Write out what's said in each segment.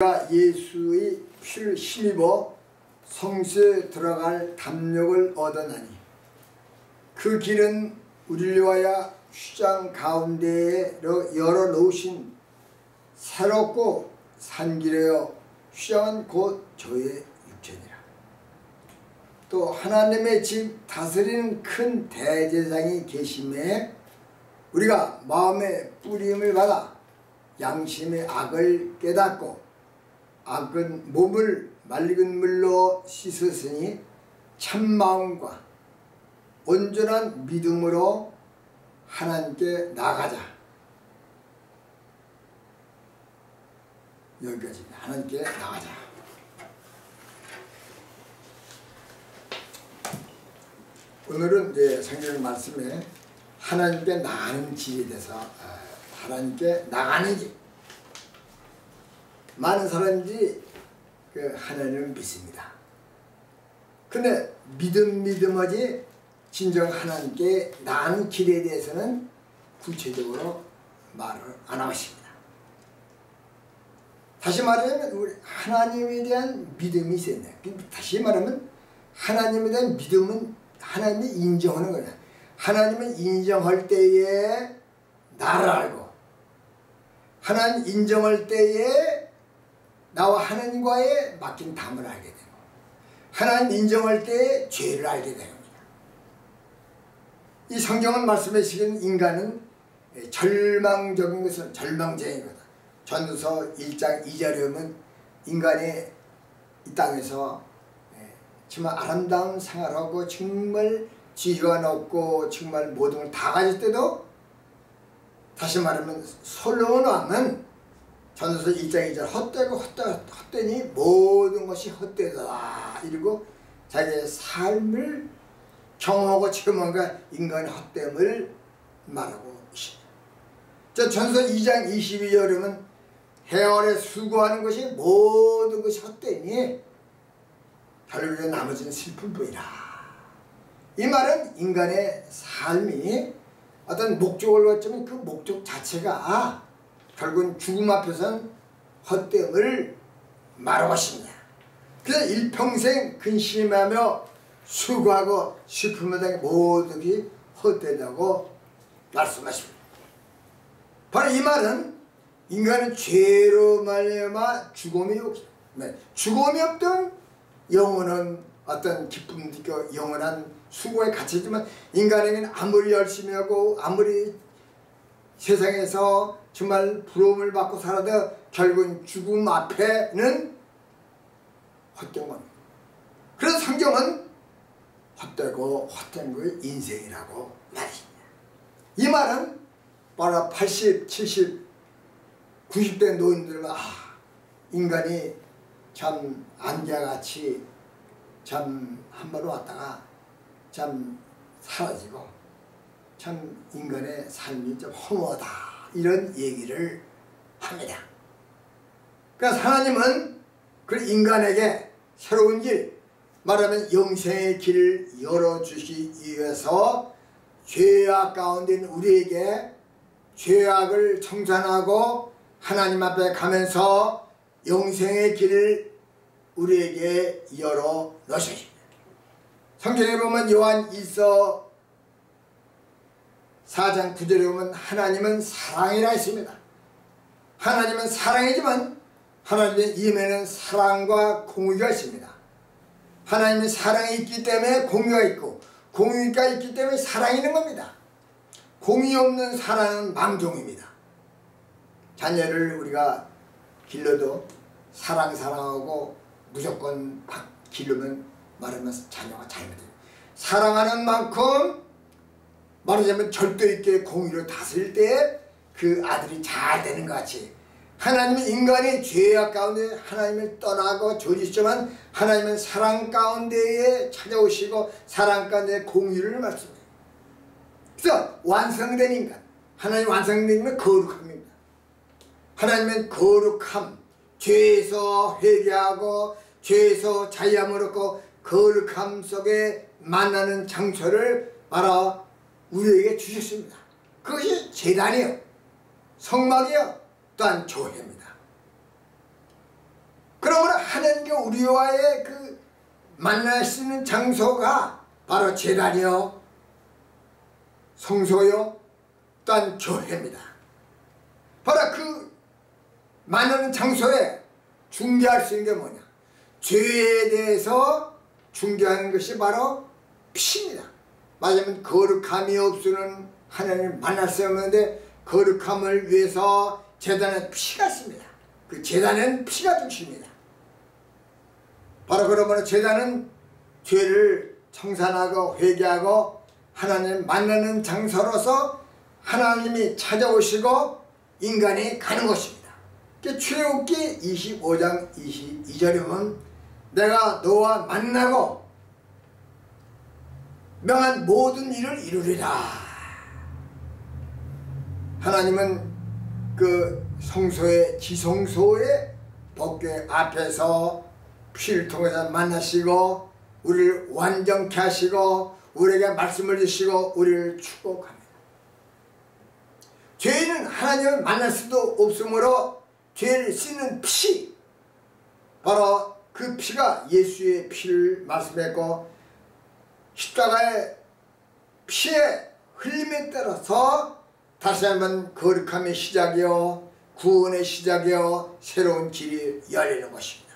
우리가 예수의 피를 힘입어 성수에 들어갈 담력을 얻어나니 그 길은 우리를 위하여 휘장 가운데에 열어놓으신 새롭고 산길이여 휘장은 곧 저의 육체니라. 또 하나님의 집 다스리는 큰 대제사장이 계심에 우리가 마음의 뿌림을 받아 양심의 악을 깨닫고 악은 몸을 맑은 물로 씻었으니 참마음과 온전한 믿음으로 하나님께 나가자. 여기까지입니다. 하나님께 나가자. 오늘은 이제 성경 말씀에 하나님께 나가는 길에 대해서 하나님께 나가는 길. 많은 사람들이 그 하나님을 믿습니다. 근데 믿음하지 진정 하나님께 나가는 길에 대해서는 구체적으로 말을 안 하십니다. 다시 말하면 우리 하나님에 대한 믿음이 있어야 돼요. 다시 말하면 하나님에 대한 믿음은 하나님이 인정하는 거냐. 하나님은 인정할 때에 나를 알고 하나님 인정할 때에 나와 하나님과의 맡긴 담을 알게 되고 하나님 인정할 때에 죄를 알게 됩니다. 이 성경은 말씀해 주시는 인간은 절망적인 것은 절망쟁이거든. 전도서 1장 2절에 보면 인간이 이 땅에서 정말 아름다운 생활하고 정말 지혜가 높고 정말 모든 걸 다 가질 때도 다시 말하면 솔로몬 왕은 전도서 1장 2절 헛되니 모든 것이 헛되다 이러고 자기의 삶을 경험하고 체험한 인간의 헛됨을 말하고 있습니다. 전도서 2장 22절에는 해월에 수고하는 것이 모든 것이 헛되니 결국에 나머지는 슬픔뿐이라. 이 말은 인간의 삶이 어떤 목적을 갖지만 그 목적 자체가 결국은 죽음 앞에서는 헛됨을 말하고 있습니다. 그래서 일평생 근심하며 수고하고 슬픔을 모든 게 헛되다고 말씀하십니다. 바로 이 말은 인간은 죄로 말미암아 죽음이 없습니다. 죽음이 없던 영원한 어떤 기쁨 느껴 영원한 수고에 갇히지만 인간에게는 아무리 열심히 하고 아무리 세상에서 정말 부러움을 받고 살아도 결국은 죽음 앞에는 헛된 겁니다. 그래서 성경은 헛되고 헛된 그 인생이라고 말입니다. 이 말은 바로 80, 70, 90대 노인들은 인간이 참 안개같이 참 한 번 왔다가 참 사라지고 참 인간의 삶이 좀 허무하다 이런 얘기를 합니다. 그러니까 하나님은 그 인간에게 새로운 길 말하면 영생의 길을 열어주시기 위해서 죄악 가운데 있는 우리에게 죄악을 청산하고 하나님 앞에 가면서 영생의 길을 우리에게 열어 놓으십니다. 성경에 보면 요한 1서 4장 9절에 보면 하나님은 사랑이라 했습니다. 하나님은 사랑이지만 하나님의 임에는 사랑과 공의가 있습니다. 하나님의 사랑이 있기 때문에 공의가 있고 공의가 있기 때문에 사랑이 있는 겁니다. 공의 없는 사랑은 망종입니다. 자녀를 우리가 길러도 사랑하고 무조건 기르면 말하면 자녀가 잘못돼요. 사랑하는 만큼 말하자면 절도 있게 공의를 다스릴 때 그 아들이 잘 되는 것 같이 하나님은 인간이 죄악 가운데 하나님을 떠나고 저지시지만 하나님은 사랑 가운데에 찾아오시고 사랑 가운데 공의를 말씀해요. 그래서 완성된 인간 하나님 완성된 인간은 거룩합니다. 하나님은 거룩함 죄에서 회개하고 죄에서 자유함을 얻고 거룩함 속에 만나는 장소를 말아 우리에게 주셨습니다. 그것이 제단이요 성막이요 또한 교회입니다. 하나님과 우리와의 그 만날 수 있는 장소가 바로 제단이요, 성소요, 또한 교회입니다. 바로 그 만나는 장소에 중개할 수 있는 게 뭐냐? 죄에 대해서 중개하는 것이 바로 피입니다. 말하자면 거룩함이 없으면 하나님을 만날 수 없는데, 거룩함을 위해서 제단에 피가 있습니다. 그 제단은 피가 중심입니다. 바로 그러므로 제단은 죄를 청산하고 회개하고 하나님을 만나는 장소로서 하나님이 찾아오시고 인간이 가는 것입니다. 출애굽기 25장 22절에 보면 내가 너와 만나고 명한 모든 일을 이루리라. 하나님은 그 성소의 지성소의 법궤 앞에서 피를 통해서 만나시고 우리를 완전케 하시고 우리에게 말씀을 주시고 우리를 축복합니다. 죄인은 하나님을 만날 수도 없으므로 죄를 씻는 피, 바로 그 피가 예수의 피를 말씀했고, 십자가의 피의 흘림에 따라서 다시 한번 거룩함의 시작이요, 구원의 시작이요, 새로운 길이 열리는 것입니다.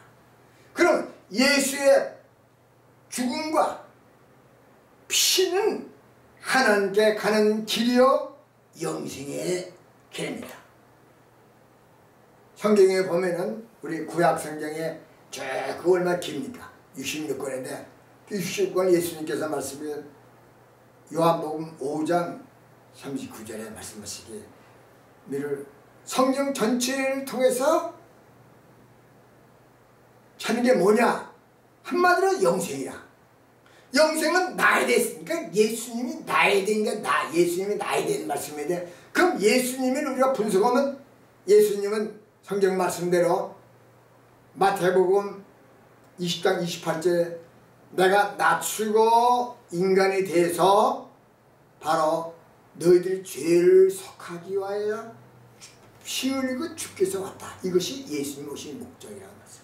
그럼 예수의 죽음과 피는 하나님께 가는 길이요, 영생의 길입니다. 성경에 보면은 우리 구약 성경에 그 얼마나 깁니까? 66권인데 66권 예수님께서 말씀해 요한복음 5장 39절에 말씀하시기를 성경 전체를 통해서 찾는 게 뭐냐? 한마디로 영생이야. 영생은 나에 대했으니까 예수님이 나에 대니까 예수님이 나에 대한 말씀인데, 그럼 예수님을 우리가 분석하면 예수님은 성경 말씀대로 마태복음 20장 28절에 내가 낮추고 인간에 대해서 바로 너희들 죄를 속하기 위하여 피 흘리고 주께서 왔다. 이것이 예수님 오신 목적이라는 말씀.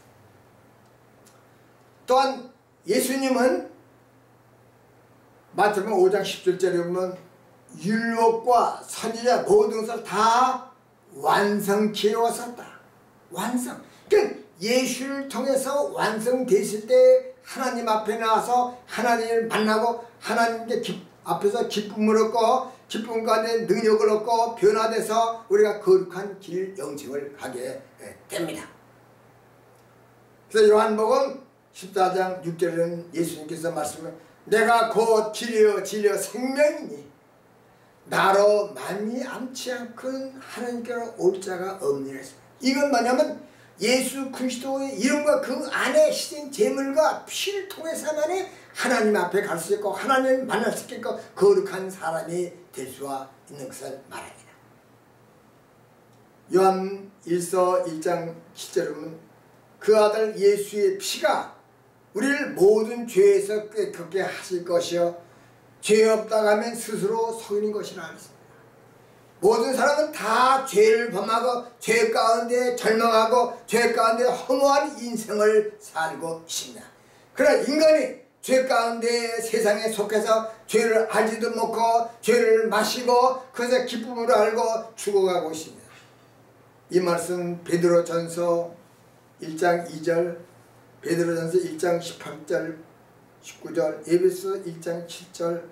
또한 예수님은 마태복음 5장 10절에 보면 율법과 선지자 모든 것을 다 완성케 하셨다. 완성. 그러니까 예수를 통해서 완성되실 때 하나님 앞에 나와서 하나님을 만나고 하나님께 앞에서 기쁨을 얻고 기쁨 가운데 능력을 얻고 변화돼서 우리가 거룩한 길 영생을 가게 됩니다. 그래서 요한복음 14장 6절에는 예수님께서 말씀을 내가 곧 길이요 진리요 생명이니 나로 말미암지 않고는 하나님께로 올 자가 없느니라. 이건 뭐냐면 예수 그리스도의 이름과 그 안에 희생 제물과 피를 통해서만이 하나님 앞에 갈 수 있고 하나님을 만날 수 있고 거룩한 사람이 될 수가 있는 것을 말합니다. 요한 1서 1장 7절에 보면 그 아들 예수의 피가 우리를 모든 죄에서 꾀겁게 하실 것이요 죄 없다고 하면 스스로 속이는 것이라 하셨습니다. 모든 사람은 다 죄를 범하고 죄 가운데 절망하고 죄 가운데 허무한 인생을 살고 있습니다. 그러나 인간이 죄 가운데 세상에 속해서 죄를 알지도 못하고 죄를 마시고 그래서 기쁨으로 알고 죽어가고 있습니다. 이 말씀 베드로전서 1장 2절, 베드로전서 1장 18절 19절, 에베소 1장 7절,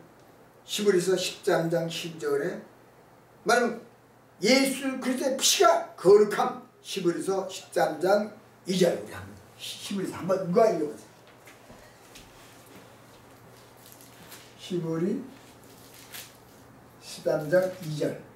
히브리서 13장 10절에 말하면 예수 그리스도의 피가 거룩함. 히브리서 13장 2절. 히브리서 한번 누가 읽어보세요. 히브리 13장 2절.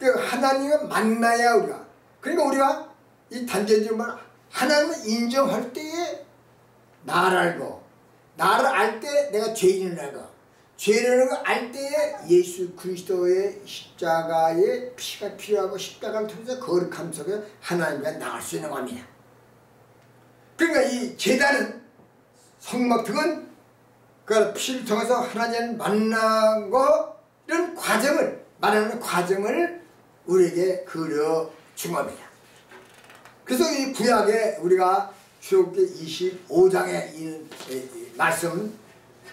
하나님을 만나야 우리가, 그러니까 우리가 이 단전지만 하나님을 인정할 때에 나를 알고, 나를 알 때 내가 죄인을 알고, 죄를 알 때에 예수 그리스도의 십자가의 피가 필요하고 십자가를 통해서 거룩함 속에 하나님과 나갈 수 있는 겁니다. 그러니까 이 제단은 성막 등은 그 피를 통해서 하나님을 만나고 이런 과정을 말하는 과정을 우리에게 그려준 겁니다. 그래서 이 구약에 우리가 출애굽기 25장에 이 말씀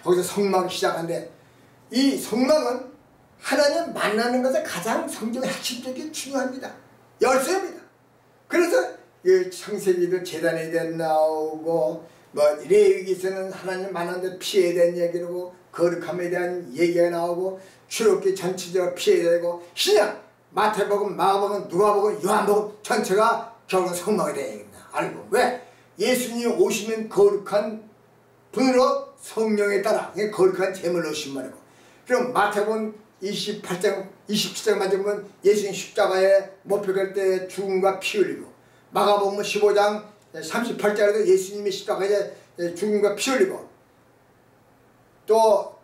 거기서 성막이 시작한데 이 성막은 하나님 만나는 것에 가장 성경의 핵심적인 중요합니다. 열쇠입니다. 그래서 창세기도 제단에 대한 나오고 뭐 레위기에서는 하나님 만나는데 피해에 대한 얘기고 거룩함에 대한 얘기가 나오고 출애굽기 전체적으로 피해야 되고 신약 마태복음, 마가복음, 누가복음, 요한복음 전체가 결국 성막에 대한 얘기입니다. 알고 왜? 예수님이 오시는 거룩한 분으로 성령에 따라 거룩한 제물로 오신 말이고 그럼 마태복음 28장 27장 맞으면 예수님 십자가에 못 박힐 때 죽음과 피 흘리고 마가복음 15장 38절에도 예수님이 십자가에 죽음과 피 흘리고 또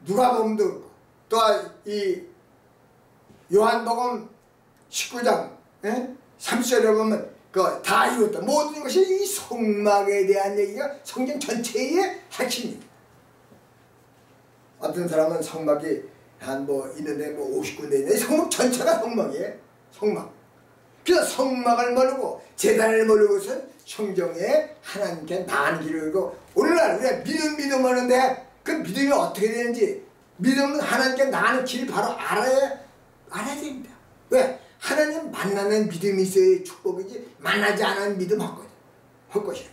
누가복음도 그렇고 또 이 요한복음 19장 30절에 보면 그 다 이뤘다. 모든 것이 이 성막에 대한 얘기가 성경 전체의 핵심입니다. 어떤 사람은 성막이 한 뭐 있는데 뭐 50군데 있는데 성막 전체가 성막이에요. 성막. 그래서 성막을 모르고 제단을 모르고선 성경에 하나님께 나가는 길을 열고 오늘날 우리가 믿음 하는데 그 믿음이 어떻게 되는지 믿음은 하나님께 나가는 길을 바로 알아야 됩니다. 왜? 하나님 만나는 믿음이 있어야 축복이지 만나지 않은 믿음 헛것이야.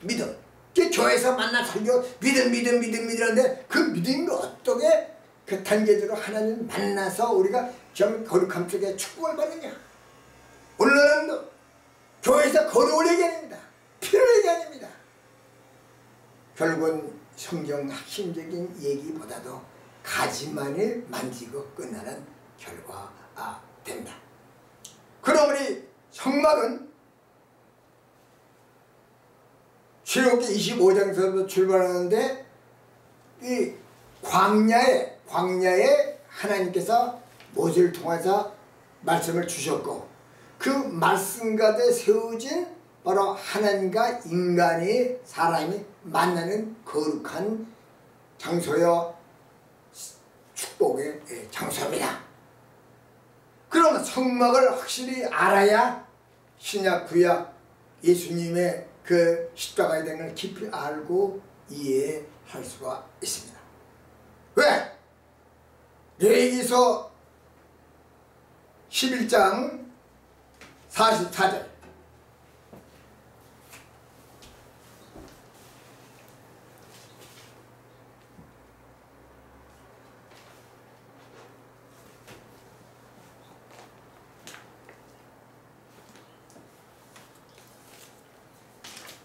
믿음. 교회에서 만나 설교 믿음 이러는데 그 믿음이 어떻게 그 단계대로 하나님 만나서 우리가 좀 거룩함 속에 축복을 받느냐. 오늘날은 교회에서 거룩을 얘기합니다. 피를 얘기합니다. 결국은 성경 핵심적인 얘기보다도 가지만을 만지고 끝나는 결과가 된다. 그럼 우리 성막은 출애굽기 25장에서부터 출발하는데 이 광야에 하나님께서 모세를 통해서 말씀을 주셨고 그 말씀 가운데 세워진 바로 하나님과 인간이 사람이 만나는 거룩한 장소여 축복의 장소입니다. 그러면 성막을 확실히 알아야 신약 구약 예수님의 그 십자가에 대한 걸 깊이 알고 이해할 수가 있습니다. 왜? 레위기서 11장 44절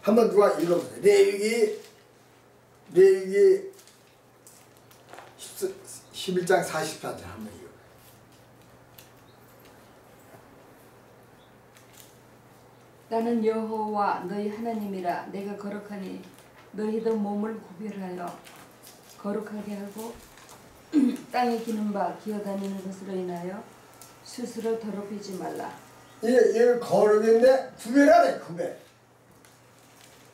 한번 누가 읽어보세요. 레위기 11장 44절 한번 읽어. 나는 여호와 너희 하나님이라. 내가 거룩하니 너희도 몸을 구별하여 거룩하게 하고 땅에 기는 바 기어다니는 것으로 인하여 스스로 더럽히지 말라. 이게 거룩인데 구별하래. 구별.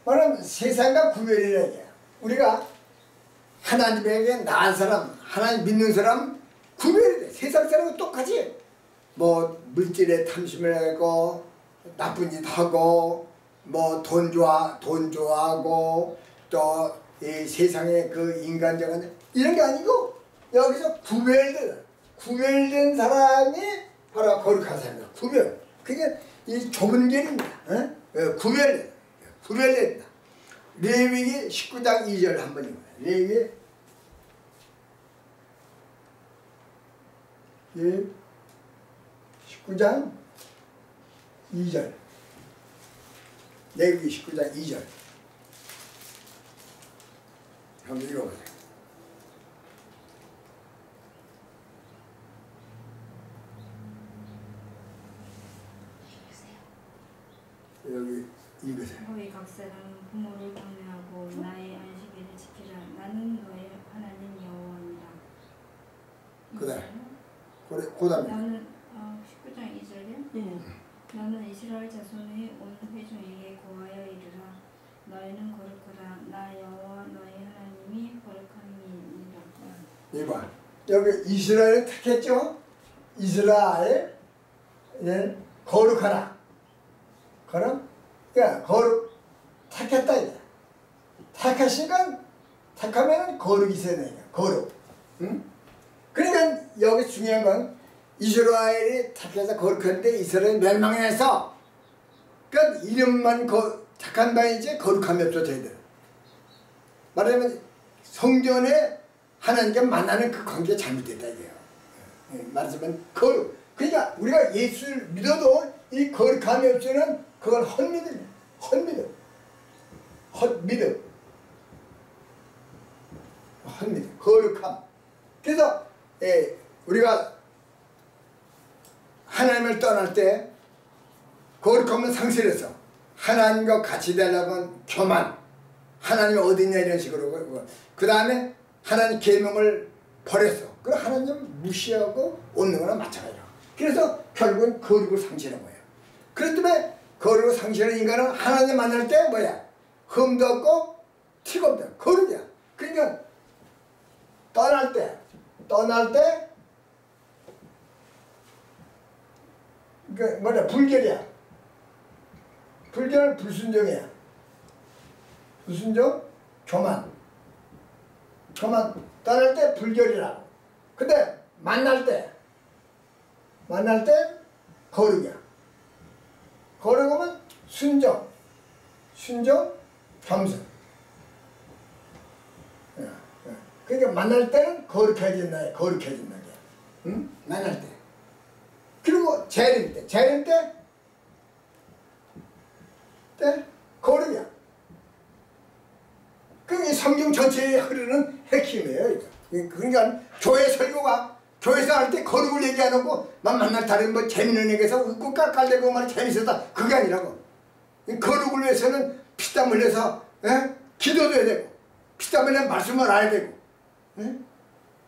말하면 세상과 구별이라는 게 우리가 하나님에게 나은 사람, 하나님 믿는 사람 구별이 돼. 세상 사람은 똑같이 뭐 물질에 탐심을 하고 나쁜 짓 하고 뭐 돈 좋아하고 또 이 세상의 그 인간적인 이런 게 아니고 여기서 구별된 사람이 바로 거룩한 사람이다. 구별. 그게 이 좁은 길입니다. 구별된다. 레위기 19장 2절 한번 읽어요. 레위기 19장 2절. 레위기 19장 2절. 한번 읽어보세요. 여기 읽으세요. 너희 각 사람은 부모를 경외하고 나의 안식일을 지키라. 나는 너의 하나님 여호와니라. 그다음에 나는 19장 2절에 너는 이스라엘 자손의 온 회중에게 고하여 이르라. 너희는 거룩하라. 나 여호와 너희 하나님이 거룩함이 이봐. 여기 이스라엘을 택했죠? 이스라엘, 예, 거룩하라. 거룩? 그러니까 거룩 택했다 이제. 택하시니까 택하면 거룩이 있어야 되니까 거룩. 응? 그러니까 여기 중요한 건 이스라엘이 택해서 거룩한데 이스라엘이 멸망해서 그러니까 이름만 택한 바이지 거룩함이 없어져야 돼. 말하자면 성전에 하나님과 만나는 그 관계가 잘못됐다 이게요. 말하자면 거룩. 그러니까 우리가 예수를 믿어도 이 거룩함이 없으면 그건 헛믿음이야. 헛믿음. 헛믿음. 헛믿음. 거룩함. 그래서 우리가 하나님을 떠날 때 거룩함은 상실해서 하나님과 같이 되려면 교만, 하나님이 어디냐 이런 식으로 그 다음에 하나님 계명을 버렸어. 그럼 하나님 무시하고 얻는 거나 마찬가지야. 그래서 결국은 거룩을 상실한 거예요. 그렇기 때문에 거룩을 상실한 인간은 하나님 만날 때 뭐야? 흠도 없고 티가 없다. 거룩이야. 그러니까 떠날 때 그러니까 뭐냐? 불결이야. 불결 불순종이야. 불순종 교만. 떠날 때 불결이라고. 근데 만날 때 거룩이야. 거룩하면 순종, 겸손. 그러니까 만날 때는 거룩해진다. 응? 만날 때. 그리고 재림 때 거룩이야. 그게 성경 전체에 흐르는 핵심이에요. 그러니까 교회 설교가 교회에서 할 때 거룩을 얘기 안 하고 만날 다른 뭐 재밌는 얘기해서 웃고 깔깔대고 말 재밌었다. 그게 아니라고. 거룩을 위해서는 피땀 흘려서 기도도 해야 되고 피땀 흘려 말씀을 알아야 되고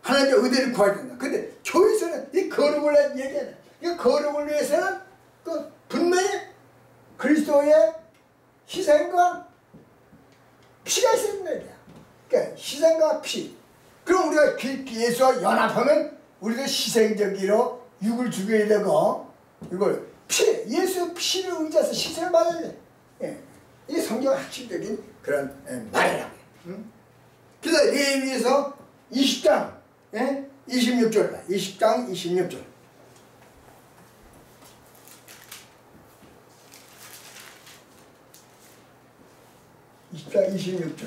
하나님의 의대를 구해야 된다. 근데 교회에서는 이 거룩을 얘기해야 돼. 이 거룩을 위해서는 그 분명히 그리스도의 희생과 피가 있어야 된다. 그러니까 희생과 피. 그럼 우리가 예수와 연합하면 우리도 희생적으로 육을 죽여야 되고 이걸 예수 피를 의지해서 희생을 받아야 돼. 이게 성경의 핵심적인 그런 말이라고. 그래서 레위기에서 20장 26절 20장 26절 20장 26절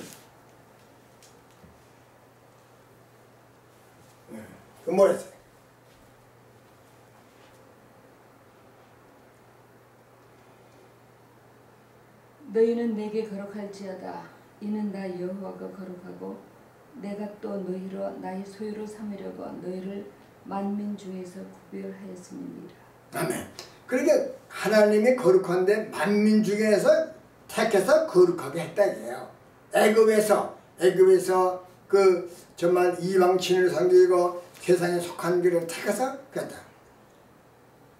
그 뭐랬어요? 너희는 내게 거룩할지어다. 이는 나 여호와가 거룩하고 내가 또 너희로 나의 소유로 삼으려고 너희를 만민 중에서 구별하였음이니라. 아멘. 그러니까 하나님이 거룩한데 만민 중에서 택해서 거룩하게 했다 이게요. 애굽에서 그 정말 이방신을 섬기고 세상에 속한 길을 택해서 그랬다.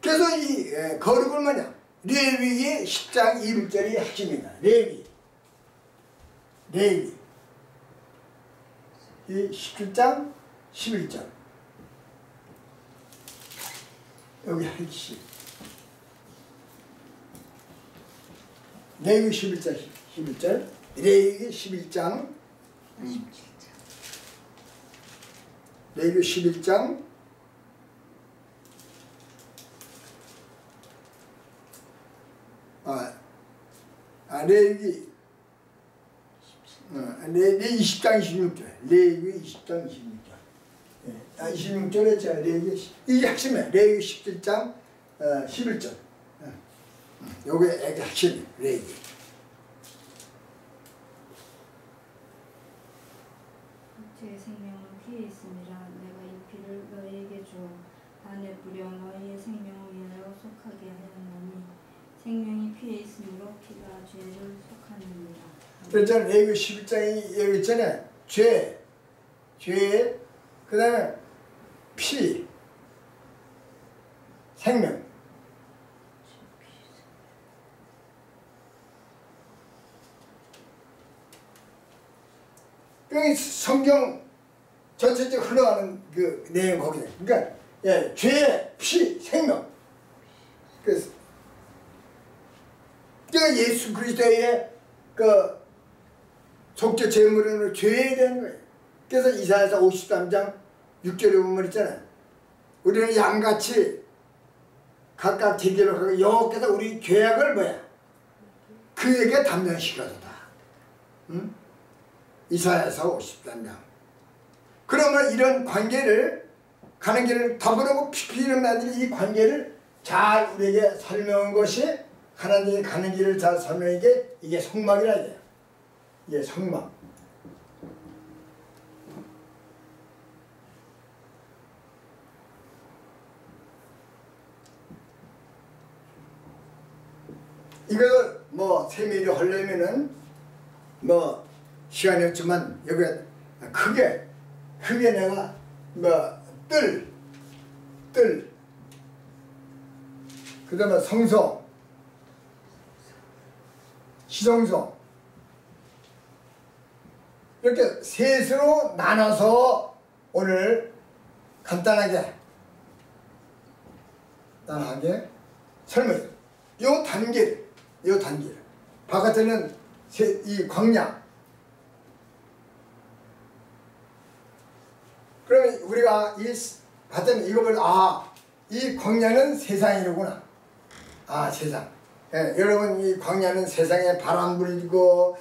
그래서 이 거룩을 뭐냐? 레위기 10장 21절이 핵심이다. 레위기 이 17장 11절 여기 핵심. 레위기 11장 11절 레위기 11장 레위기 11장 레위기 20장 26절 레위기 20장 26절 26절에 제가 레위기 이게 핵심이에요. 레위기 17장 11절 요게 핵심이에요. 레위기 제 생명은 피에 있으니라. 내가 이 피를 너희에게 주어 단에 뿌려 너희의 생명을 위하여 속하게 하였나니 생명이 피에 있으므로 피가 죄를 속하느니라. 그렇잖아요. 레위기 11장이 여기 있잖아요. 죄, 그 다음에 피, 생명. 이 성경 전체적으로 흘러가는 그 내용 거기에. 그러니까 예, 죄, 피, 생명. 그래서 예수 그리스도의 그 속죄 제물은 죄에 대한 거예요. 그래서 이사야서 53장 6절에 보면 있잖아요. 우리는 양같이 각각 제기를 하고 여호와께서 우리 죄악을 뭐야? 그에게 담당시켜서다. 응? 이사야서 53장. 그러면 이런 관계를 가는 길을 더불어고 피피는 나들이 이 관계를 잘 우리에게 설명한 것이 하나님이 가는 길을 잘 설명하게 이게 성막이라 해요. 이게 성막. 이걸 뭐 세밀히 하려면은 뭐 시간이 없지만 여기 크게 내가 뭐 뜰 그 다음에 성소 시성소 이렇게 셋으로 나눠서 오늘 간단하게 설명해요. 요 단계를 바깥에는 이 광야. 그러면 우리가 이 바깥에는 이걸 이 광야는 세상이로구나. 세상. 예, 여러분 이 광야는 세상에 바람 불고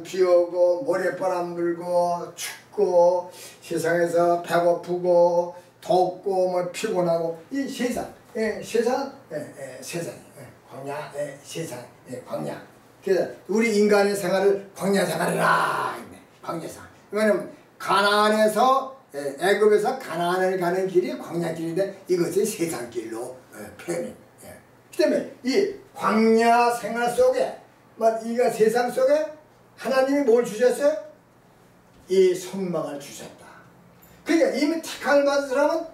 비 오고 모래바람 불고 춥고 세상에서 배고프고 덥고 뭐 피곤하고 이 세상. 세상. 세상. 광야. 세상. 광야. 그래서 우리 인간의 생활을 광야 생활이라 했네. 광야 생활. 이거는 가나안에서 애굽에서 가나안을 가는 길이 광야길인데 이것을 세상길로 표현해. 그 때문에 이 광야 생활 속에 이 세상 속에 하나님이 뭘 주셨어요? 이 성막을 주셨다. 그러니까 이미 택함을 받은 사람은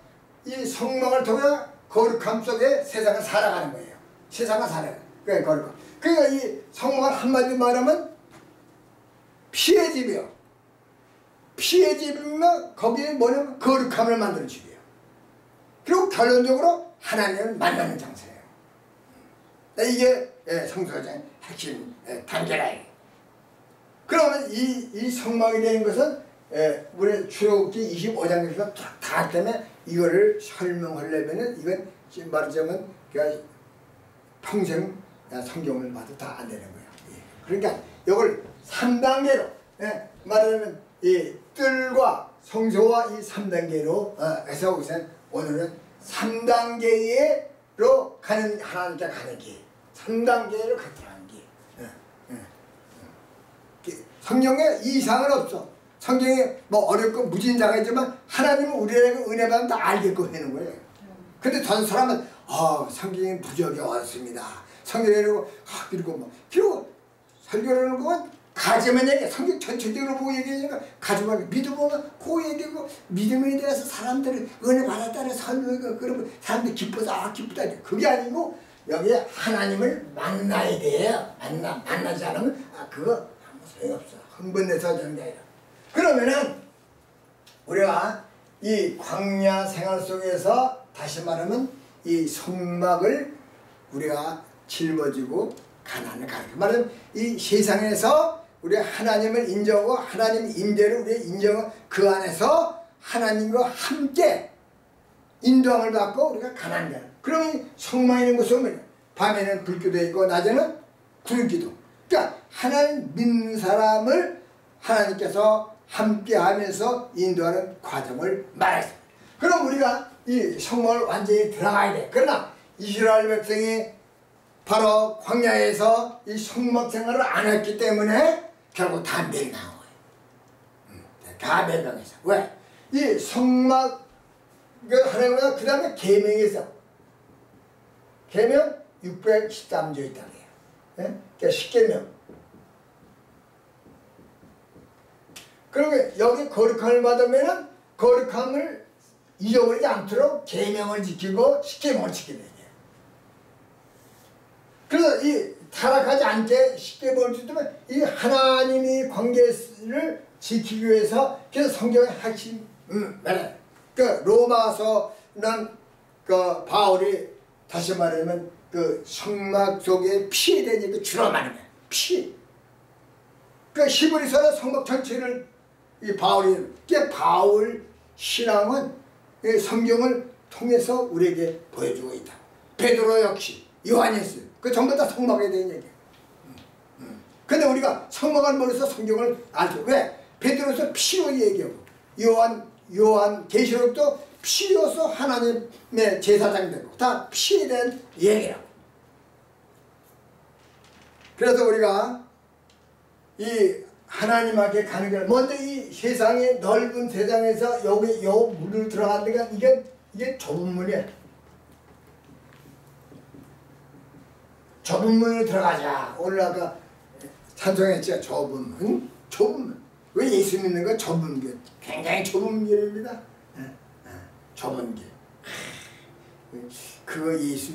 이 성막을 통해 거룩함 속에 세상을 살아가는 거예요. 세상을 살아가는 거예요. 거룩함. 그러니까 이 성막을 한마디로 말하면 피의 집이요. 피의 집이면 거기에 뭐냐면 거룩함을 만드는 집이에요. 그리고 결론적으로 하나님을 만나는 장소예요. 이게 성소의 핵심 단계라. 그러면 이 성막이 되는 것은 우리 출애굽기 25장에서 다 때문에 이거를 설명하려면은 이건 지금 말하자면 평생 성경을 봐도 다 안 되는 거예요. 그러니까 이걸 3단계로 말하자면 이 뜰과 성소와 이 3단계로 해서 우선 오늘은 3단계로 가는 하나님께 가는 길. 3단계로 가는 길. 성경에 이상은 없어. 성경에 뭐 어렵고 무진자가 있지만 하나님은 우리에게 은혜 받으면 다 알겠고 하는 거예요. 근데 다른 사람은 성경이 부족이 어렵습니다. 성경에 그리고 설교를 하는 건 가지만 얘기해. 성경 전체적으로 보고 얘기하니까 가지만 믿음 보면 그 얘기고 믿음에 대해서 사람들이 은혜 받았다는 설명이고 그러면 사람들이 기뻐서 기쁘다. 그게 아니고 여기에 하나님을 만나야 돼요. 만나지 않으면 그거 아무 소용없어. 흥분해서 되는 게 아니라. 그러면은 우리가 이 광야 생활 속에서 다시 말하면 이 성막을 우리가 짊어지고 가나안을 가는 거예요. 말하면 이 세상에서 우리 하나님을 인정하고 하나님 임재를 우리 인정하고 그 안에서 하나님과 함께 인도함을 받고 우리가 가나안을 가는 거예요. 그러면 성막에 있는 곳은 뭐냐? 밤에는 불기도 있고 낮에는 구름기도. 그러니까 하나님 믿는 사람을 하나님께서 함께 하면서 인도하는 과정을 말했습니다. 그럼 우리가 이 성막을 완전히 들어가야 돼. 그러나 이스라엘 백성이 바로 광야에서 이 성막 생활을 안 했기 때문에 결국 다 멸망한 거예요. 다 멸망했어. 왜? 이 성막 하나님보다 그 다음에 계명이 있어. 계명 613조 있다고 해요. 그러니까 10계명. 그러면 여기 거룩함을 받으면은 거룩함을 잊어버리지 않도록 계명을 지키고 10계명을 지켜야 돼요. 그래서 이 타락하지 않게 10계명을 지키면 이 하나님이 관계를 지키기 위해서 그래서 성경의 핵심 맞아요. 그 로마서는 그 바울이 다시 말하면 그 성막 속에 피에 대한 그 주로 말하는 거야. 피. 그 히브리서는 성막 전체를 이 바울이 바울 신앙은 이 성경을 통해서 우리에게 보여주고 있다. 베드로 역시 요한이었어요. 그 전부 다 성막에 대한 얘기예요. 근데 우리가 성막을 모르서 성경을 알죠. 왜? 베드로서 피로 얘기하고 요한 계시록도 피로서 하나님의 제사장이 되고 다 피에 대한 얘기라고. 그래서 우리가 이 하나님 앞에 가는 길 먼저 이 세상의 넓은 세상에서 여기 요 문을 들어가는 데가 이게 좁은 문이야. 좁은 문으로 들어가자. 오늘 아까 찬송했죠. 좁은 문. 좁은 문. 왜 예수 믿는 건 좁은 길. 굉장히 좁은 길입니다. 좁은 길. 그거 예수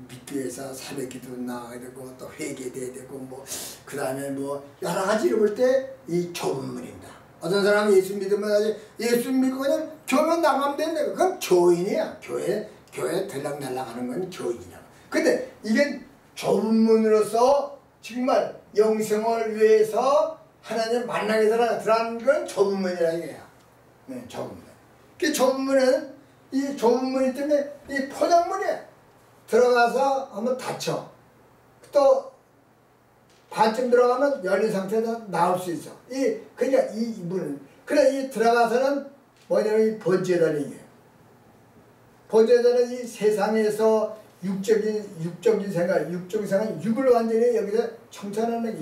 믿기 위해서 새벽기도 나가야 되고 또 회개돼야 되고 뭐 그 다음에 뭐 여러 가지 볼 때 이 좁은 문입니다. 어떤 사람은 예수 믿으면 아직 예수 믿고 그냥 교회 나가면 되는데 그건 교인이야. 교회 들락날락하는 건 교인이야. 근데 이게 좁은 문으로서 정말 영생을 위해서 하나님 만나게 들어가는 건 좁은 문이라 이거야. 네, 좁은 문. 그 좁은 문은 이 좁은 문이 때문에 이 포장문이야. 들어가서 한번 닫혀. 또 반쯤 들어가면 열린 상태에서 나올 수 있어. 그러니까 이 문은. 그래 이 들어가서는 뭐냐면 이 번제라는 얘기예요. 번제자는 이 세상에서 육적인 생각, 육을 완전히 여기서 청산하는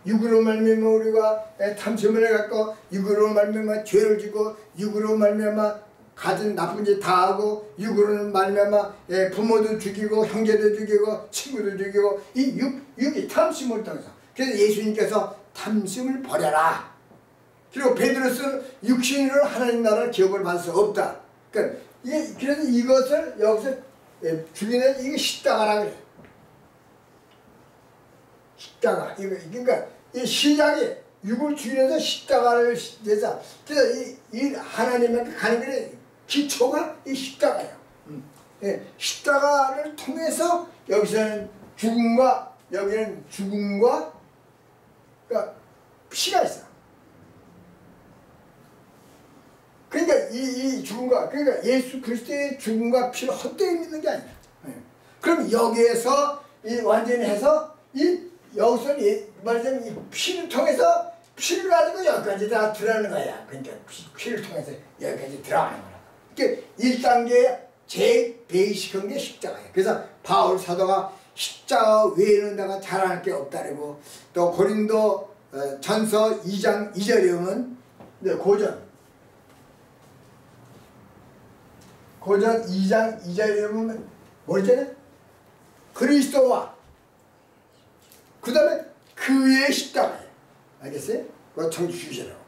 육으로 말미암아 우리가 탐심을 갖고 육으로 말미암아 죄를 지고 육으로 말미암아 가진 나쁜 짓 다 하고 육으로 말미암아 부모도 죽이고 형제도 죽이고 친구도 죽이고 이 육이 탐심을 통해서. 그래서 예수님께서 탐심을 버려라. 그리고 베드로스는 육신으로 하나님 나라를 기업을 받을 수 없다. 그러니까 그래서 이것을 여기서 주기는 이게 십자가라 그래. 십자가. 그러니까 이 시작이 육을 죽이면서 십자가를 내자. 그래서 이 하나님한테 가는 길에 기초가 이 십자가예요. 십자가를 통해서 여기서는 여기는 죽음과 그러니까 피가 있어. 그러니까 이 죽음과 그러니까 예수 그리스도의 죽음과 피를 헛되이 믿는 게 아니야. 그럼 여기에서 이 완전히 해서 여기서 말하자면 이 피를 통해서 피를 가지고 여기까지 다 들어가는 거야. 그러니까 피를 통해서 여기까지 들어가는 거야. 그러니까 1단계 제일 베이식한 게 십자가예요. 그래서 바울 사도가 십자가 외에는 내가 자랑할 게 없다라고. 또 고린도 전서 2장 2절에 보면 고전 2장 2절에 보면 뭐랬잖아요? 그리스도와 그 다음에 그의 십자가예요. 알겠어요? 그거 청주 주시라고.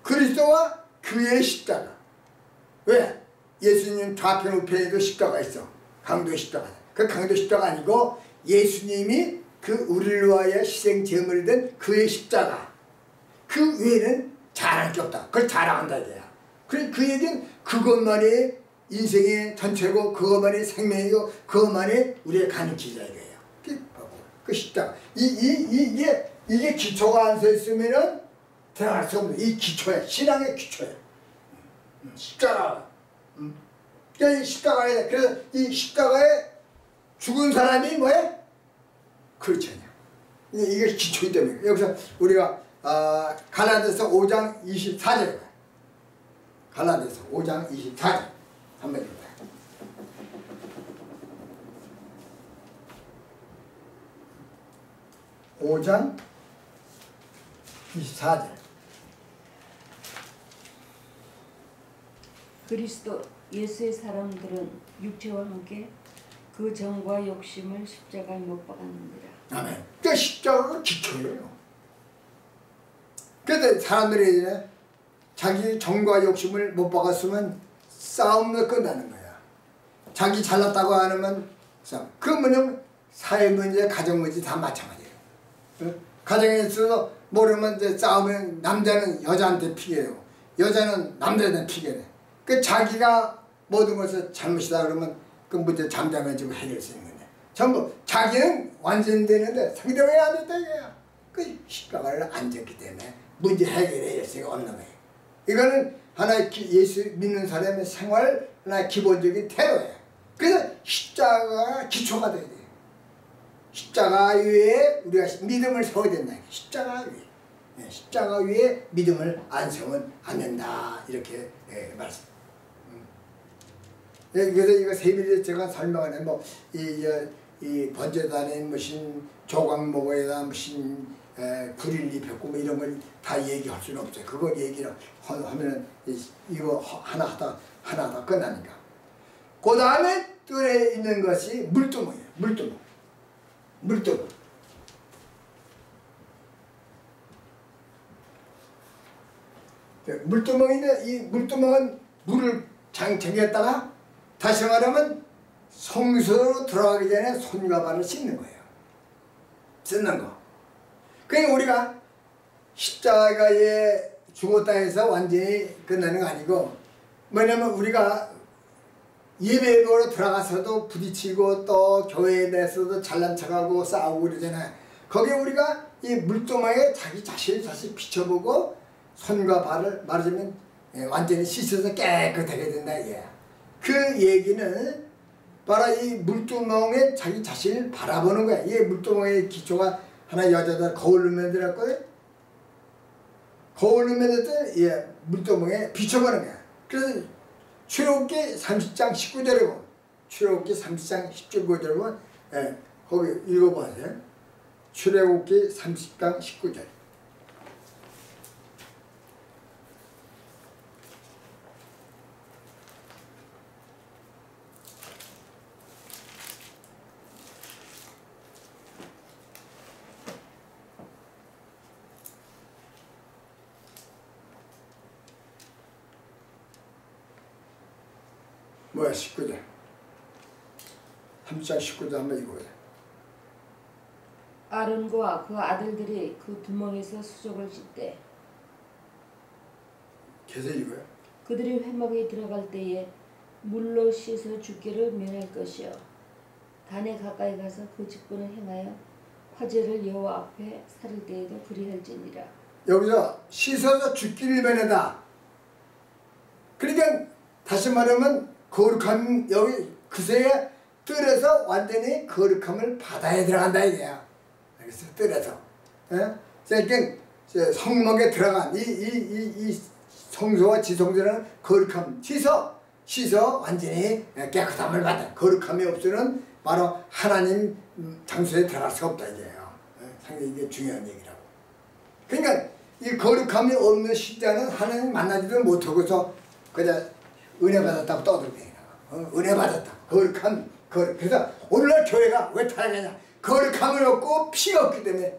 그리스도와 그의 십자가. 왜? 예수님 좌편 우편에도 십자가 있어. 강도 십자가. 그 강도 십자가 아니고 예수님이 그 우리를 위하여 희생 제물이 된 그의 십자가. 그 외에는 자랑할 게 없다. 그걸 자랑한다 이거야. 그 얘기는 그것만이 인생의 전체고 그것만이 생명이고 그것만이 우리의 가르치자 이거예요. 그 십자가. 이게 기초가 안 서 있으면은 들어갈 수 없는 이 기초야. 신앙의 기초야. 십자가. 그러니까 이 십자가에, 그래서 이 십자가에 죽은 사람이 뭐야? 크리스천이야. 이게 기초이기 때문에. 여기서 우리가 갈라디아서 5장 24절. 갈라디아서 5장 24절. 한번 읽어봐요. (5장 24절) 그리스도 예수의 사람들은 육체와 함께 그 정과 욕심을 십자가에 못 박았느니라. 아멘. 그 십자가가 기초예요. 그런데 사람들이 자기 정과 욕심을 못 박았으면 싸움을 끝나는 거야. 자기 잘났다고 하면 싸움. 그 뭐냐면 사회 문제, 가정 문제 다 마찬가지예요. 가정에서 모르면 이제 싸우면 남자는 여자한테 피해요. 여자는 남자한테 피해요. 그 자기가 모든 것을 잘못이다 그러면 그 문제 잠잠해지고 해결할 수 있는 건데 전부 자기는 완전되는데 상대방이 안 됐다 이거야. 그 십자가를 안 졌기 때문에 문제 해결의 열쇠가 없는 거예요. 이거는 하나의 예수 믿는 사람의 생활 하나의 기본적인 태도예요. 그래서 십자가가 기초가 돼야 돼요. 십자가 위에 우리가 믿음을 세워야 된다. 십자가 위에. 십자가 위에 믿음을 안 세우면 안 된다. 이렇게 말씀. 그래서 이거 세밀히 제가 설명하네. 이 번제단에 무슨 조각목에다 무슨 구릴 입혔고 뭐 이런 걸 다 얘기할 수는 없어요. 그걸 얘기를 하면은 이거 하나 하다 끝나니까. 그 다음에 뜰에 있는 것이 물두멍이에요. 물두멍. 물두멍인데 이 물두멍은 물을 잠겼다가 다시 말하면 성소로 들어가기 전에 손과 발을 씻는 거예요. 씻는 거. 그러니까 우리가 십자가에 죽었다 해서 완전히 끝나는 거 아니고 뭐냐면 우리가 예배로 들어가서도 부딪히고 또 교회에 내서도 잘난 척하고 싸우고 그러잖아요. 거기에 우리가 이 물두멍에 자기 자신을 다시 비춰보고 손과 발을 말하자면 완전히 씻어서 깨끗하게 된다 이게. 그 얘기는 바로 이 물두멍에 자기 자신을 바라보는 거야. 이 물두멍의 기초가 하나 여자들 거울로 만들었거든. 거울로 만들 때 물두멍에 비춰보는 거야. 그래서 출애굽기 30장 19절이고 출애굽기 30장 19절을 보면 거기 읽어보세요. 출애굽기 30장 19절. 뭐야 19절 30장 19절 한번 읽어보세요. 아론과 그 아들들이 그 두멍에서 수족을 씻되 계속 읽어요. 그들이 회막에 들어갈 때에 물로 씻어 죽기를 면할 것이요 단에 가까이 가서 그 직분을 행하여 화제를 여호와 앞에 살을 때에도 그리할지니라. 여기서 씻어서 죽기를 면하다. 그러니까 다시 말하면 거룩함 여기 그새에 뜰에서 완전히 거룩함을 받아야 들어간다 이게야. 알겠어? 뜰에서. 그러니까 성막에 들어간 이 성소와 지성소라는 거룩함 씻어 완전히 깨끗함을 받아. 거룩함이 없으면 바로 하나님 장소에 들어갈 수가 없다 이게요. 상당히 이게 중요한 얘기라고. 그러니까 이 거룩함이 없는 신자는 하나님 만나지도 못하고서 그냥 은혜 받았다고 떠들게. 은혜 받았다. 거룩함. 그래서 오늘날 교회가 왜 타락하냐. 거룩함을 얻고 피가 없기 때문에.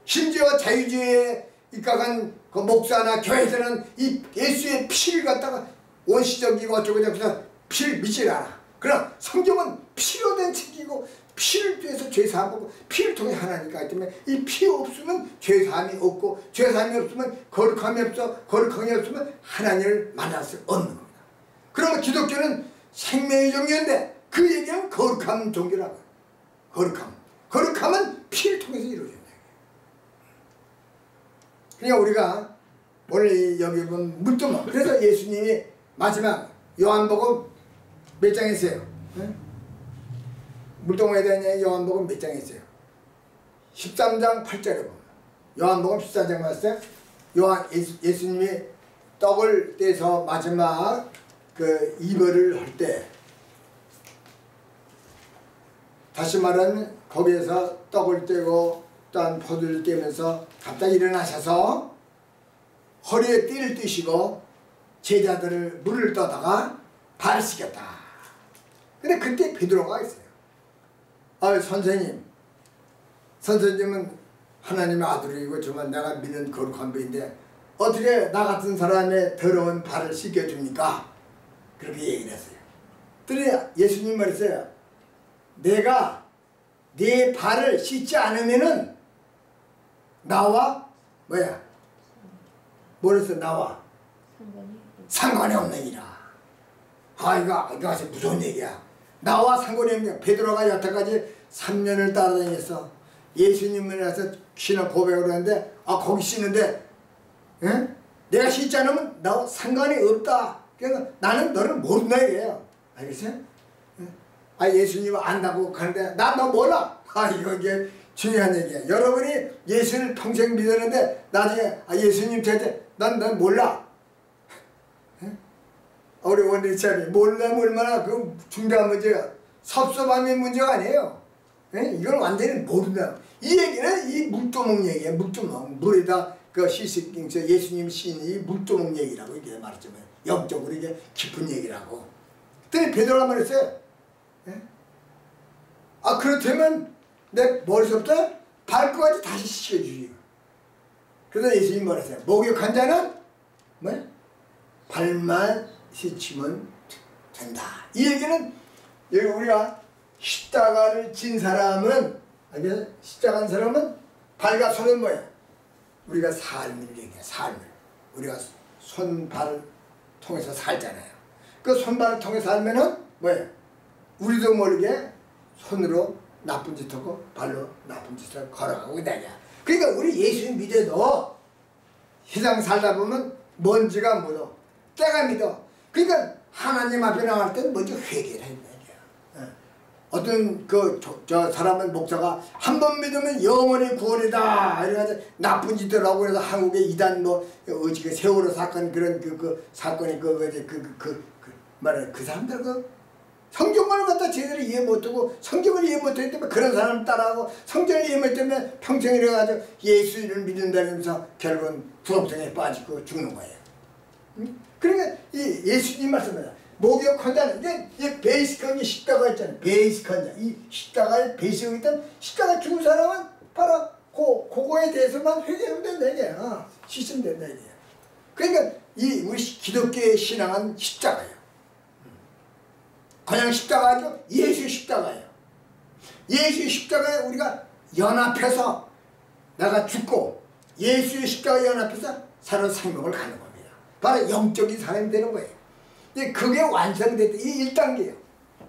심지어 자유주의에 입각한 그 목사나 교회들은 이 예수의 피를 갖다가 원시적이고 어쩌고 저쩌고 피를 믿지 않아. 그러나 성경은 피로 된 책이고 피를 통해서 죄사함하고 피를 통해 하나님이 있기 때문에 이 피 없으면 죄사함이 없고 죄사함이 없으면 거룩함이 없어. 거룩함이 없으면 하나님을 만날 수 없는 겁니다. 그러면 기독교는 생명의 종교인데 그 얘기는 거룩한 종교라고. 거룩함은 피를 통해서 이루어진다. 그러니까 우리가 오늘 여기 보면 물두멍. 그래서 예수님이 마지막 요한복음 몇 장에 있어요? 물두멍에 대한 요한복음 몇 장에 있어요? 13장 8절에 보면 요한복음 14장 봤어요? 예수님이 떡을 떼서 마지막 그 이별을 할 때 다시 말하면 거기에서 떡을 떼고 또한 포도를 떼면서 갑자기 일어나셔서 허리에 띠를 띠시고 제자들을 물을 떠다가 발을 씻겼다. 근데 그때 베드로가 있어요. 선생님은 하나님의 아들이고 정말 내가 믿는 거룩한 분인데 어떻게 나 같은 사람의 더러운 발을 씻겨줍니까? 그렇게 얘기를 했어요. 그랬더니 예수님 말했어요. 내가 네 발을 씻지 않으면은 나와 뭐랬어? 나와 상관이 없느니라. 이거 아주 무서운 얘기야. 나와 상관이 없는 거야. 베드로가 여태까지 3년을 따라다녔어. 예수님을 해서 신앙 고백을 하는데 거기 씻는데 내가 씻지 않으면 나와 상관이 없다. 그러니까 나는 너를 모른다 이게요. 알겠어요? 예수님을 안다고 가는데 나 너 몰라. 이거 이게 중요한 얘기야. 여러분이 예수를 평생 믿었는데 나중에 예수님 될 난 몰라. 우리 원리차이 몰라면 얼마나 그 중대한 문제야. 섭섭함의 문제가 아니에요. 이건 완전히 모른다. 이 얘기는 이 물두멍 얘기야. 물두멍. 물에다 그 예수님 신 이 물두멍 얘기라고 이게 말하자면 영적으로 이게 깊은 얘기라고. 그때 베드로가 말했어요. 그렇다면 내 머리서부터 발끝까지 다시 씻겨주지. 그래서 예수님이 말했어요. 목욕한 자는 발만 씻으면 된다. 이 얘기는 여기 우리가 십자가를 진 사람은 십자가한 사람은 발과 손은 뭐야? 우리가 삶을 얘기해. 삶을 우리가 손발을 통해서 살잖아요. 그 손발을 통해서 살면은 뭐야? 우리도 모르게 손으로 나쁜 짓 하고 발로 나쁜 짓을 걸어가고 다녀. 그러니까 우리 예수님 믿어도 세상 살다 보면 먼지가 묻어. 때가 믿어. 그러니까 하나님 앞에 나갈 때는 먼저 회개를 해야 돼요. 어떤 저 사람은 목사가 한 번 믿으면 영원히 구원이다. 이래가지고 나쁜 짓을 하고 그래서 한국의 이단 세월호 사건 그런 사건이 말해 그 사람들 성경을 갖다 제대로 이해 못하고 성경을 이해 못하기 때문에 그런 사람 따라하고 성경을 이해 못하면 평생 이래가지고 예수를 믿는다면서 결국은 구렁텅이에 빠지고 죽는 거예요. 그러니까 이 예수님 말씀입니다. 목욕한다는 게 베이직한 게 십자가 있잖아요. 베이직한 자. 이 십자가의 베이직이 있다면 십자가 죽은 사람은 바로 그거에 대해서만 회개하면 된다 얘기야. 씻으면 된다 얘기야. 그러니까 이 우리 기독교의 신앙은 십자가예요. 그냥 십자가 아니고 예수의 십자가예요. 예수의 십자가에 우리가 연합해서 내가 죽고 예수의 십자가에 연합해서 새로운 생명을 가는 겁니다. 바로 영적인 사람이 되는 거예요. 그게 완성될 때, 이 1단계예요.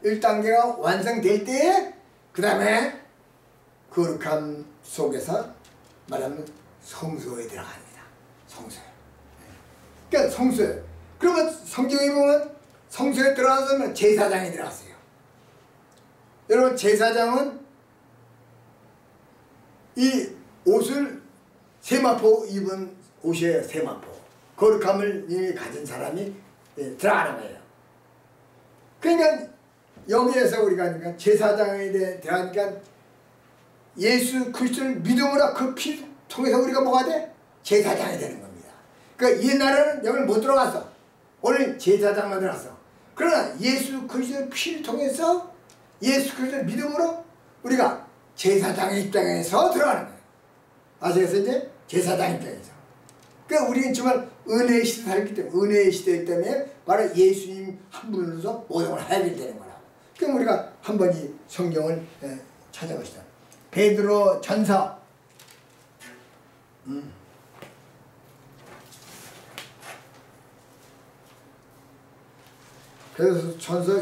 1단계가 완성될 때에 그 다음에 거룩함 속에서 말하면 성소에 들어갑니다. 성소에. 그러니까 성소에. 그러면 성경에 보면 성소에 들어가서는 제사장이 들어갔어요. 여러분 제사장은 이 옷을 세마포 입은 옷이에요. 세마포. 거룩함을 이미 가진 사람이 들어가는 거예요. 그러니까 여기에서 우리가 제사장에 들어가니까 예수 그리스도를 믿음으로 그 피 통해서 우리가 뭐가 돼? 제사장이 되는 겁니다. 그러니까 옛날에는 여기를 못 들어갔어. 오늘 제사장만 들어갔어. 그러나 예수 그리스도의 피를 통해서 예수 그리스도의 믿음으로 우리가 제사장의 입장에서 들어가는 거예요. 아시겠어요? 이제 제사장 입장에서. 그러니까 우리는 정말 은혜의 시대에 살기 때문에 은혜의 시대이기 때문에 바로 예수님 한 분으로서 모형을 하게 되는 거라고. 그럼 우리가 한번 이 성경을 찾아봅시다. 베드로 전서 그래서 전서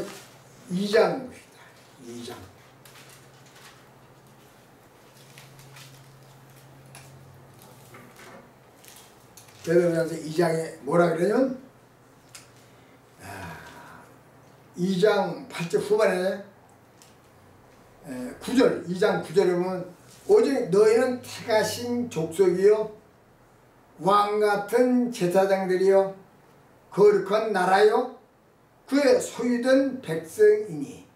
2장입니다. 2장. 베드로전서 2장에 뭐라 그러냐면 2장 8절 후반에 9절 2장 9절에 보면 오직 너희는 택하신 족속이요 왕같은 제사장들이요 거룩한 나라요 그의 소유된 백성이니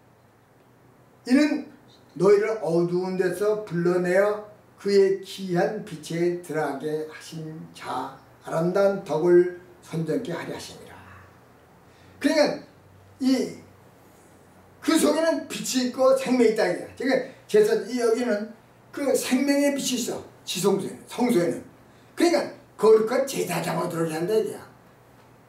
이는 너희를 어두운 데서 불러내어 그의 귀한 빛에 들어가게 하신 자 아름다운 덕을 선전케 하려 하시니라. 그러니까 그 속에는 빛이 있고 생명이 있다. 그러니까 여기는 그 생명의 빛이 있어. 성소에는. 그러니까 거룩한 제사장으로 들어오게 한다 이거야.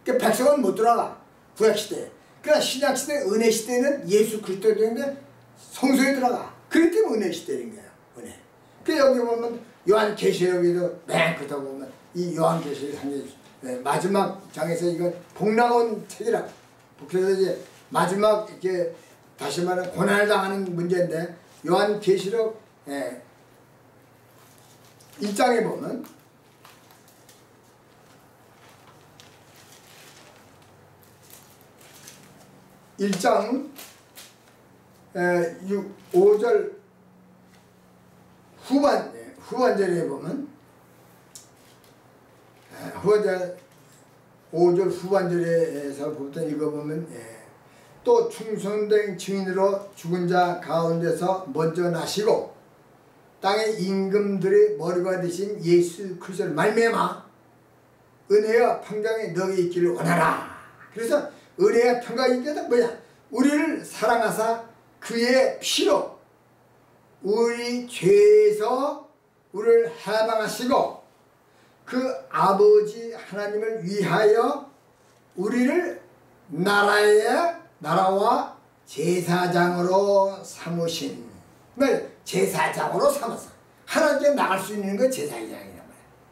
그러니까 백성은 못 들어가. 구약시대에. 그러나 신약시대 은혜시대는 예수 그리스도 되는데 성소에 들어가. 그렇기 때문에 은혜시대인 거야. 은혜. 그 여기 보면 요한계시록에도 맨 끝에 보면 이 요한계시록이 상당히 마지막 장에서 이건 복나온 책이라. 그래서 이제 마지막 이렇게 다시 말하면 고난을 당하는 문제인데 요한계시록 1장에 보면 1장 5절 후반절에 보면 5절 후반절에서 보통 읽어보면 또 충성된 증인으로 죽은 자 가운데서 먼저 나시고 땅의 임금들의 머리가 되신 예수 그리스도를 말미암아 은혜와 평강이 너희 있기를 원하라. 그래서 은혜와 평강이 있게 뭐냐? 우리를 사랑하사 그의 피로 우리 죄에서 우리를 해방하시고 그 아버지 하나님을 위하여 우리를 나라와 제사장으로 삼으신, 제사장으로 삼았어. 하나님께 나갈 수 있는 건 제사장이란 말이야.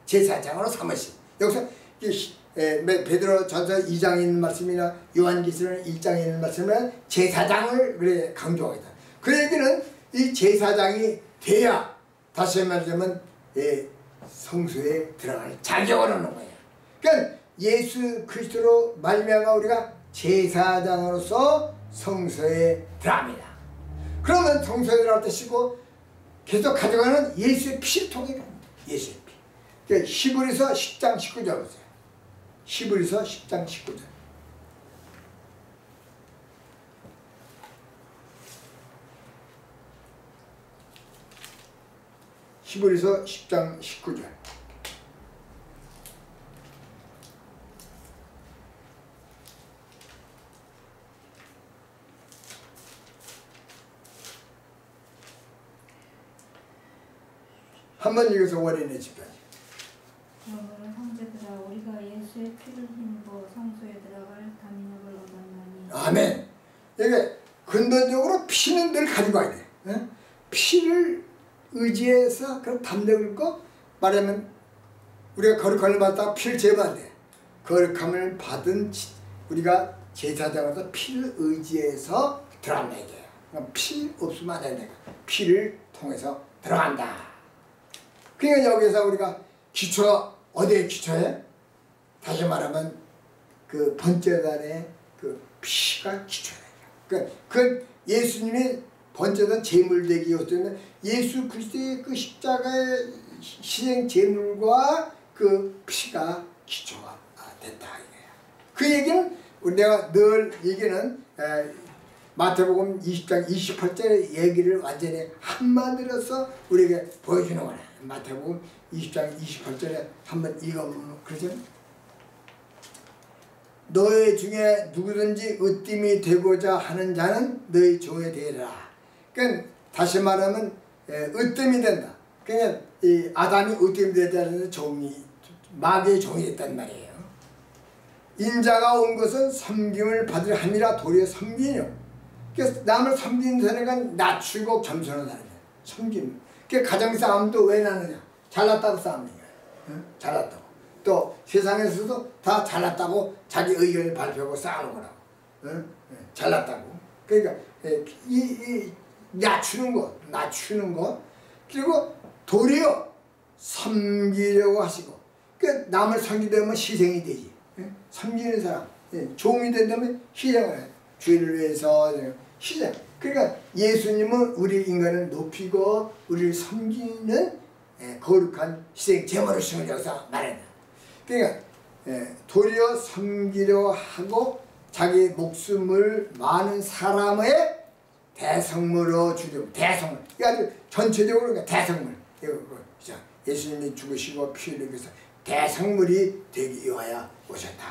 제사장으로 삼으신. 여기서 베드로 전서 2장에 있는 말씀이나 요한계시록 1장에 있는 말씀은 제사장을 그래 강조하고 있다. 그 얘기는 이 제사장이 돼야 다시 말하자면 성소에 들어갈 자격을 얻는 거예요. 그러니까 예수 그리스도로 말미암아 우리가 제사장으로서 성소에 들어갑니다. 그러면 성소에 들어갈 때 쓰고 계속 가져가는 예수의 피를 통해 갑니다. 예수의 피. 그러니까 히브리서 10장 19절 보세요. 히브리서 10장 19절. 히브리서 10장 19절. 한번 읽어서 원인의 집단. 그러므로 형제들아 우리가 예수의 피를 힘입어 성소에 들어갈 담력을 얻었나니. 아멘. 이게 근본적으로 피는 늘 가지고 와야 돼. 예? 피를 의지해서 그런 담력을 거 말하면 우리가 거룩함을 받다가 피를 제거해야 돼. 거룩함을 받은 우리가 제사장으로서 피를 의지해서 들어간다 이게. 피 없으면 안 돼. 피를 통해서 들어간다. 그러니까 여기서 우리가 기초가 어디에 기초해? 다시 말하면 그 번제단의 그 피가 기초야. 그 예수님이 번제단 제물되기였다면 예수 그리스도의 그 십자가의 희생 제물과 그 피가 기초가 됐다 이거야. 그 얘기는 내가 늘 얘기는 마태복음 20장 28절의 얘기를 완전히 한마디로서 우리에게 보여주는 거야. 마태복음 20장 28절에 한번 읽어보면 그러죠. 너희 중에 누구든지 으뜸이 되고자 하는 자는 너희 종이 되리라. 그러니까 다시 말하면 으뜸이 된다. 그러니까 이 아담이 으뜸이 되다는 종이 마귀의 종이 됐단 말이에요. 인자가 온 것은 섬김을 받으려 함이라 도리어 섬기뇨. 그래서 남을 섬기는 사람은 낮추고 겸손한 사람이야. 섬김. 그 가정 싸움도 왜 나느냐? 잘났다고 싸우는 거야. 응? 잘났다고. 또 세상에서도 다 잘났다고 자기 의견을 발표하고 싸우는 거라고. 응? 잘났다고. 그러니까 낮추는 거. 그리고 도리어 섬기려고 하시고. 그 남을 섬기려면 희생이 되지. 응? 섬기는 사람, 종이 된다면 희생을 해. 주를 위해서 희생. 그러니까 예수님은 우리 인간을 높이고 우리를 섬기는 거룩한 희생 제물을 여기서 말한다. 그러니까 도리어 섬기려 하고 자기 목숨을 많은 사람의 대성물로 주려. 대성물. 그러니까 전체적으로 대성물. 예수님이 죽으시고 피 흘리면서 대성물이 되기 위하여 오셨다.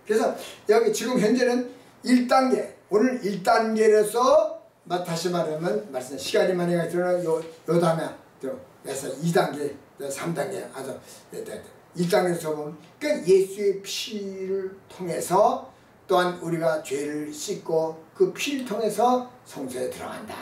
그래서 여기 지금 현재는 1단계. 오늘 1단계로서 다시 말하면 말씀 시간이 많이 가있으면 요 다음에 그래서 2단계, 3단계 아주 1단계에서 보면 그러니까 예수의 피를 통해서 또한 우리가 죄를 씻고 그 피를 통해서 성소에 들어간다.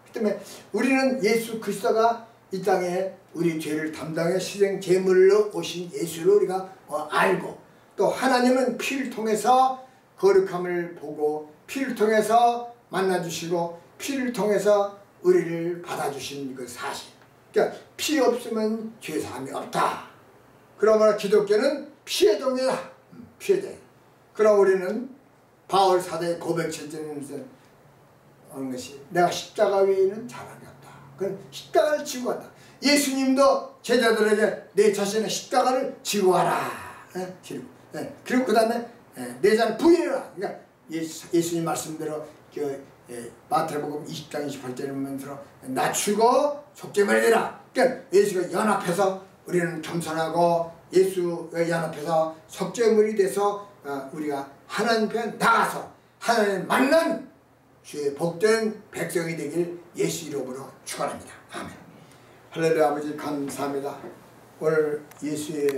그 때문에 우리는 예수 그리스도가 이 땅에 우리 죄를 담당해 희생 제물로 오신 예수를 우리가 알고 또 하나님은 피를 통해서 거룩함을 보고 피를 통해서 만나주시고 피를 통해서 우리를 받아주신 그 사실. 그러니까 피 없으면 죄사함이 없다. 그러므로 기독교는 피의 종이다. 피의 종. 그럼 우리는 바울 사도의 고백처럼 하는 것이 내가 십자가 외에는 자랑이 없다. 그건 십자가를 지고 간다. 예수님도 제자들에게 내 자신의 십자가를 지고 가라. 그리고 그 다음에 내 자를 부인해라. 그러니까 예수님 말씀대로 마태복음 20장 28절을 보면서 낮추고 속죄를 해라. 그러니까 예수가 연합해서 우리는 겸손하고 예수의 연합해서 속죄물이 돼서 우리가 하나님 편 나가서 하나님 만난 주의 복된 백성이 되길 예수 이름으로 축원합니다. 아멘. 할렐루야. 아버지 감사합니다. 오늘 예수의